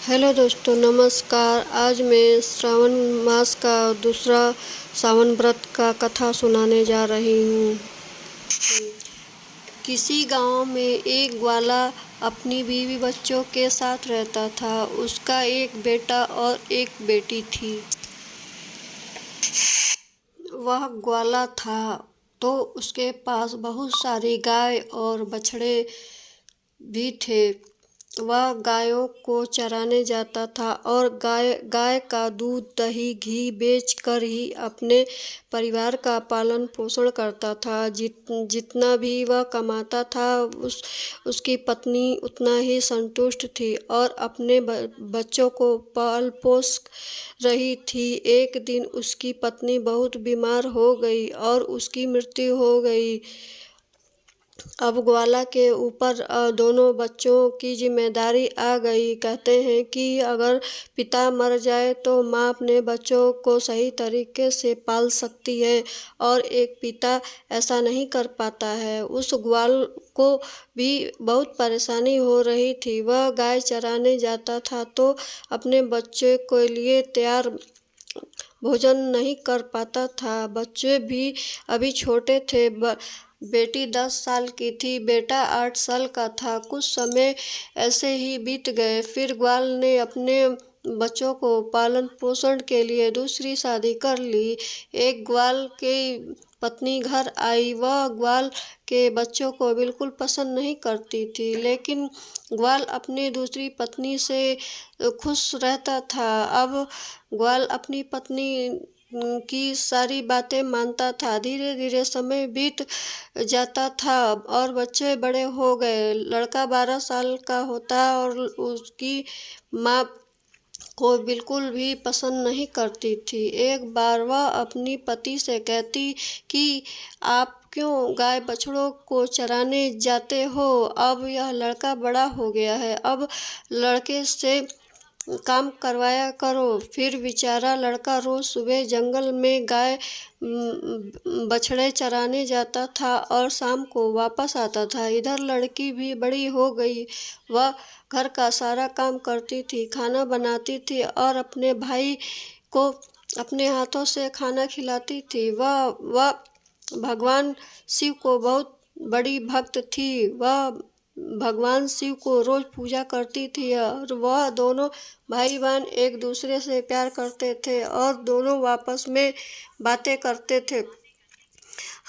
Hello दोस्तों, नमस्कार। आज मैं श्रावण मास का दूसरा सावन व्रत का कथा सुनाने जा रही हूँ। किसी गांव में एक ग्वाला अपनी बीवी बच्चों के साथ रहता था। उसका एक बेटा और एक बेटी थी। वह ग्वाला था तो उसके पास बहुत सारी गाय और बछड़े भी थे। वह गायों को चराने जाता था और गाय का दूध, दही, घी बेचकर ही अपने परिवार का पालन पोषण करता था। जितना भी वह कमाता था उसकी पत्नी उतना ही संतुष्ट थी और अपने बच्चों को पाल पोस रही थी। एक दिन उसकी पत्नी बहुत बीमार हो गई और उसकी मृत्यु हो गई। अब ग्वाला के ऊपर दोनों बच्चों की जिम्मेदारी आ गई। कहते हैं कि अगर पिता मर जाए तो माँ अपने बच्चों को सही तरीके से पाल सकती है और एक पिता ऐसा नहीं कर पाता है। उस ग्वाल को भी बहुत परेशानी हो रही थी। वह गाय चराने जाता था तो अपने बच्चे के लिए तैयार भोजन नहीं कर पाता था। बच्चे भी अभी छोटे थे। बेटी 10 साल की थी, बेटा 8 साल का था। कुछ समय ऐसे ही बीत गए। फिर ग्वाल ने अपने बच्चों को पालन पोषण के लिए दूसरी शादी कर ली। एक ग्वाल की पत्नी घर आई। वह ग्वाल के बच्चों को बिल्कुल पसंद नहीं करती थी, लेकिन ग्वाल अपनी दूसरी पत्नी से खुश रहता था। अब ग्वाल अपनी पत्नी की सारी बातें मानता था। धीरे धीरे समय बीत जाता था और बच्चे बड़े हो गए। लड़का 12 साल का होता और उसकी माँ को बिल्कुल भी पसंद नहीं करती थी। एक बार वह अपनी पति से कहती कि आप क्यों गाय बछड़ों को चराने जाते हो? अब यह लड़का बड़ा हो गया है, अब लड़के से काम करवाया करो। फिर बेचारा लड़का रोज सुबह जंगल में गाय बछड़े चराने जाता था और शाम को वापस आता था। इधर लड़की भी बड़ी हो गई। वह घर का सारा काम करती थी, खाना बनाती थी और अपने भाई को अपने हाथों से खाना खिलाती थी। वह भगवान शिव को बहुत बड़ी भक्त थी। वह भगवान शिव को रोज पूजा करती थी और वह दोनों भाई बहन एक दूसरे से प्यार करते थे और दोनों आपस में बातें करते थे।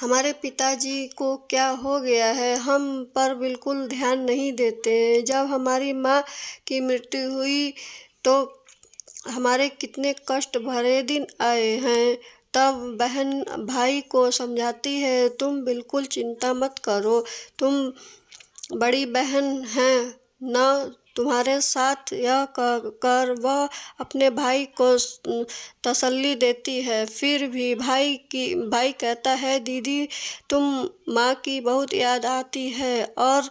हमारे पिताजी को क्या हो गया है? हम पर बिल्कुल ध्यान नहीं देते। जब हमारी माँ की मृत्यु हुई तो हमारे कितने कष्ट भरे दिन आए हैं। तब बहन भाई को समझाती है, तुम बिल्कुल चिंता मत करो, तुम बड़ी बहन हैं न। तुम्हारे साथ यह कर वह अपने भाई को तसल्ली देती है। फिर भी भाई कहता है, दीदी तुम माँ की बहुत याद आती है और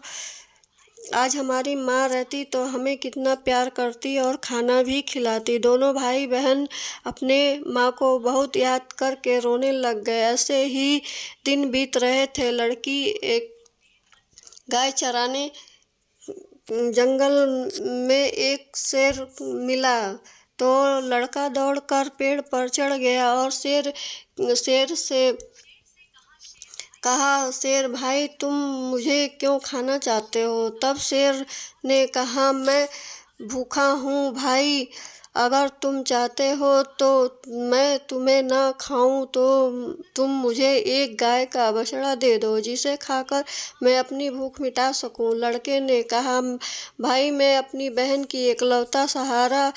आज हमारी माँ रहती तो हमें कितना प्यार करती और खाना भी खिलाती। दोनों भाई बहन अपने माँ को बहुत याद करके रोने लग गए। ऐसे ही दिन बीत रहे थे। लड़की एक गाय चराने जंगल में एक शेर मिला तो लड़का दौड़कर पेड़ पर चढ़ गया और शेर से कहा, शेर भाई तुम मुझे क्यों खाना चाहते हो? तब शेर ने कहा, मैं भूखा हूँ भाई, अगर तुम चाहते हो तो मैं तुम्हें ना खाऊं तो तुम मुझे एक गाय का बछड़ा दे दो जिसे खाकर मैं अपनी भूख मिटा सकूं। लड़के ने कहा, भाई मैं अपनी बहन की एकलौता सहारा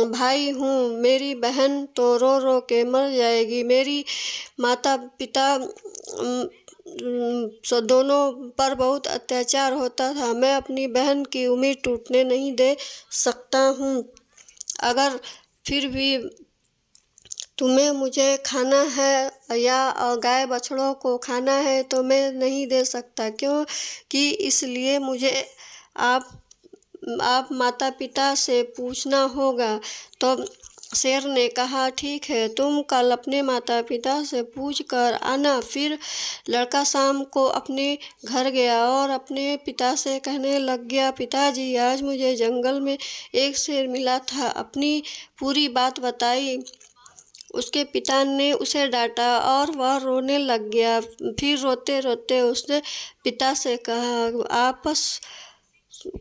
भाई हूँ। मेरी बहन तो रो रो के मर जाएगी। मेरी माता पिता दोनों पर बहुत अत्याचार होता था। मैं अपनी बहन की उम्मीद टूटने नहीं दे सकता हूँ। अगर फिर भी तुम्हें मुझे खाना है या गाय बछड़ों को खाना है तो मैं नहीं दे सकता, क्योंकि इसलिए मुझे आप माता पिता से पूछना होगा। तो शेर ने कहा, ठीक है, तुम कल अपने माता पिता से पूछ कर आना। फिर लड़का शाम को अपने घर गया और अपने पिता से कहने लग गया, पिताजी, आज मुझे जंगल में एक शेर मिला था। अपनी पूरी बात बताई। उसके पिता ने उसे डांटा और वह रोने लग गया। फिर रोते रोते उसने पिता से कहा, आपस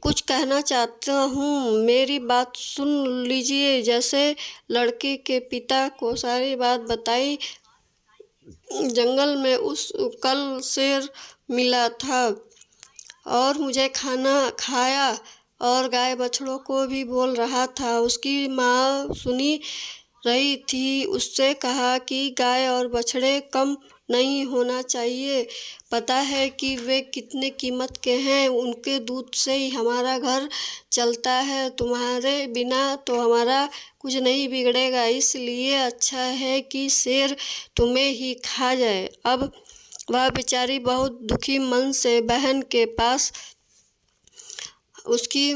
कुछ कहना चाहता हूँ, मेरी बात सुन लीजिए। जैसे लड़के के पिता को सारी बात बताई। जंगल में उस कल शेर मिला था और मुझे खाना खाया और गाय बछड़ों को भी बोल रहा था। उसकी माँ सुनी रही थी। उससे कहा कि गाय और बछड़े कम नहीं होना चाहिए। पता है कि वे कितने कीमत के हैं। उनके दूध से ही हमारा घर चलता है। तुम्हारे बिना तो हमारा कुछ नहीं बिगड़ेगा। इसलिए अच्छा है कि शेर तुम्हें ही खा जाए। अब वह बेचारी बहुत दुखी मन से बहन के पास उसकी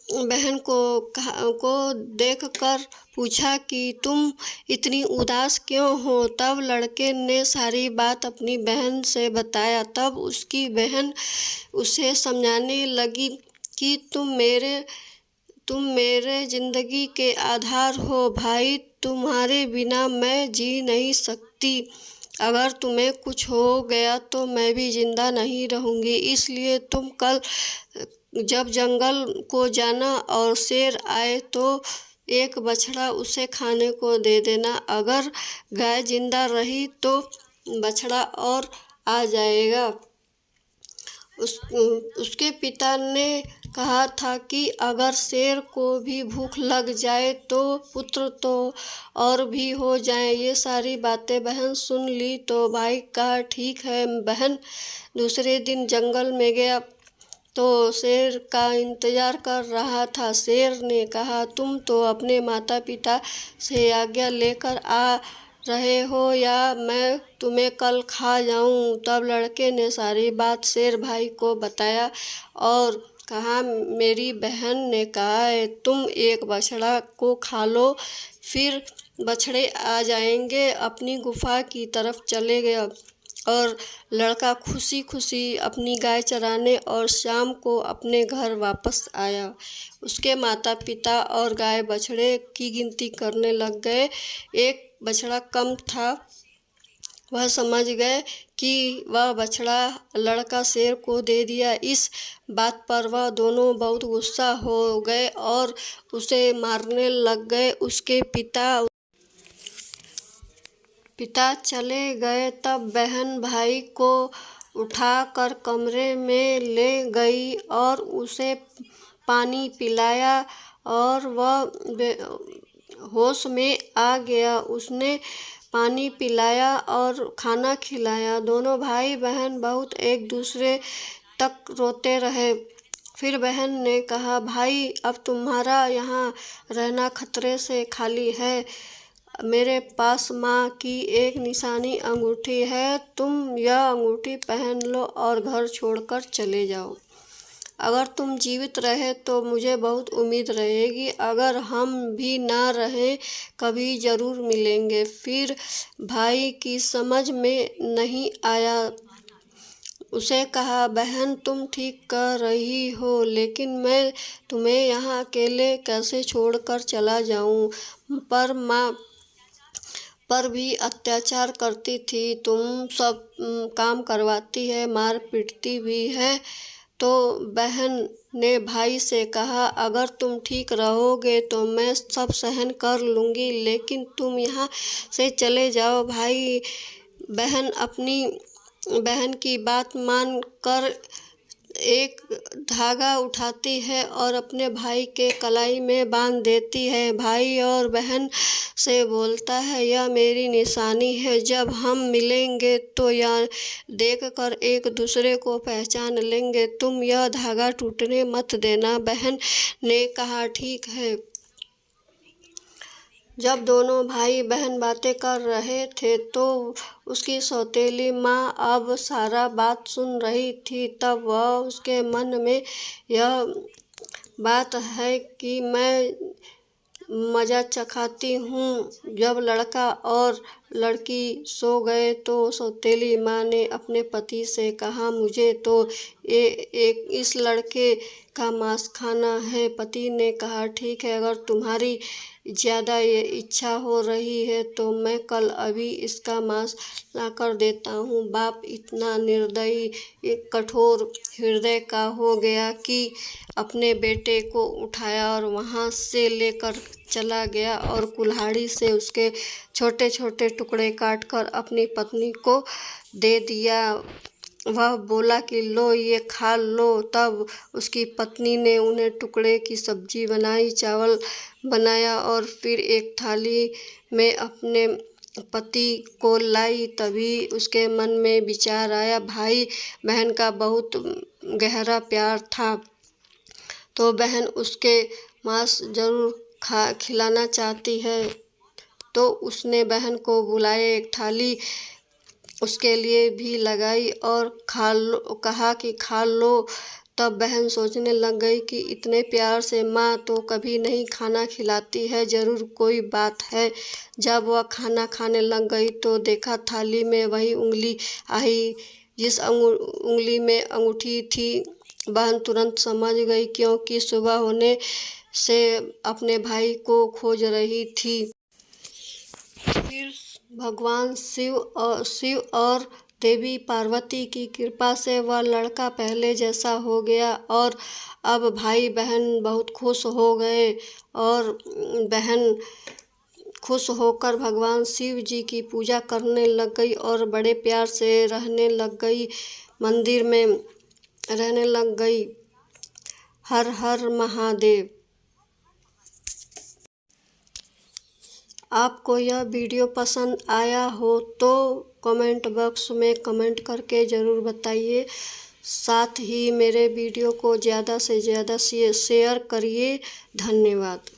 बहन को देखकर पूछा कि तुम इतनी उदास क्यों हो। तब लड़के ने सारी बात अपनी बहन से बताया। तब उसकी बहन उसे समझाने लगी कि तुम मेरे जिंदगी के आधार हो भाई। तुम्हारे बिना मैं जी नहीं सकती। अगर तुम्हें कुछ हो गया तो मैं भी जिंदा नहीं रहूँगी। इसलिए तुम कल जब जंगल को जाना और शेर आए तो एक बछड़ा उसे खाने को दे देना। अगर गाय जिंदा रही तो बछड़ा और आ जाएगा। उसके पिता ने कहा था कि अगर शेर को भी भूख लग जाए तो पुत्र तो और भी हो जाए। ये सारी बातें बहन सुन ली तो भाई कहा, ठीक है बहन। दूसरे दिन जंगल में गया तो शेर का इंतजार कर रहा था। शेर ने कहा, तुम तो अपने माता पिता से आज्ञा लेकर आ रहे हो या मैं तुम्हें कल खा जाऊं। तब लड़के ने सारी बात शेर भाई को बताया और कहा, मेरी बहन ने कहा है तुम एक बछड़ा को खा लो, फिर बछड़े आ जाएंगे। अपनी गुफा की तरफ चले गया और लड़का खुशी खुशी अपनी गाय चराने और शाम को अपने घर वापस आया। उसके माता पिता और गाय बछड़े की गिनती करने लग गए। एक बछड़ा कम था। वह समझ गए कि वह बछड़ा लड़का शेर को दे दिया। इस बात पर वह दोनों बहुत गुस्सा हो गए और उसे मारने लग गए। उसके पिता चले गए। तब बहन भाई को उठाकर कमरे में ले गई और उसे पानी पिलाया और वह होश में आ गया। उसने पानी पिलाया और खाना खिलाया। दोनों भाई बहन बहुत एक दूसरे तक रोते रहे। फिर बहन ने कहा, भाई अब तुम्हारा यहाँ रहना खतरे से खाली है। मेरे पास माँ की एक निशानी अंगूठी है। तुम यह अंगूठी पहन लो और घर छोड़कर चले जाओ। अगर तुम जीवित रहे तो मुझे बहुत उम्मीद रहेगी। अगर हम भी ना रहें कभी ज़रूर मिलेंगे। फिर भाई की समझ में नहीं आया। उसे कहा, बहन तुम ठीक कह रही हो, लेकिन मैं तुम्हें यहाँ अकेले कैसे छोड़कर चला जाऊँ। पर माँ पर भी अत्याचार करती थी। तुम सब काम करवाती है, मार पीटती भी है। तो बहन ने भाई से कहा, अगर तुम ठीक रहोगे तो मैं सब सहन कर लूँगी, लेकिन तुम यहाँ से चले जाओ। भाई बहन अपनी बहन की बात मान कर एक धागा उठाती है और अपने भाई के कलाई में बांध देती है। भाई और बहन से बोलता है, यह मेरी निशानी है। जब हम मिलेंगे तो यह देखकर एक दूसरे को पहचान लेंगे। तुम यह धागा टूटने मत देना। बहन ने कहा, ठीक है। जब दोनों भाई बहन बातें कर रहे थे तो उसकी सौतेली माँ अब सारा बात सुन रही थी। तब वह उसके मन में यह बात है कि मैं मज़ा चखाती हूँ। जब लड़का और लड़की सो गए तो सौतेली माँ ने अपने पति से कहा, मुझे तो इस लड़के का मांस खाना है। पति ने कहा, ठीक है, अगर तुम्हारी ज़्यादा ये इच्छा हो रही है तो मैं कल अभी इसका मांस ला कर देता हूँ। बाप इतना निर्दयी, एक कठोर हृदय का हो गया कि अपने बेटे को उठाया और वहाँ से लेकर चला गया और कुल्हाड़ी से उसके छोटे छोटे टुकड़े काटकर अपनी पत्नी को दे दिया। वह बोला कि लो ये खा लो। तब उसकी पत्नी ने उन्हें टुकड़े की सब्जी बनाई, चावल बनाया और फिर एक थाली में अपने पति को लाई। तभी उसके मन में विचार आया, भाई बहन का बहुत गहरा प्यार था तो बहन उसके मांस जरूर खिलाना चाहती है। तो उसने बहन को बुलाया, एक थाली उसके लिए भी लगाई और कहा कि खा लो। तब बहन सोचने लग गई कि इतने प्यार से माँ तो कभी नहीं खाना खिलाती है, ज़रूर कोई बात है। जब वह खाना खाने लग गई तो देखा थाली में वही उंगली आई जिस उंगली में अंगूठी थी। बहन तुरंत समझ गई क्योंकि सुबह होने से अपने भाई को खोज रही थी। फिर भगवान शिव और देवी पार्वती की कृपा से वह लड़का पहले जैसा हो गया और अब भाई बहन बहुत खुश हो गए और बहन खुश होकर भगवान शिव जी की पूजा करने लग गई और बड़े प्यार से रहने लग गई, मंदिर में रहने लग गई। हर हर महादेव। आपको यह वीडियो पसंद आया हो तो कमेंट बॉक्स में कमेंट करके ज़रूर बताइए। साथ ही मेरे वीडियो को ज़्यादा से ज़्यादा शेयर करिए। धन्यवाद।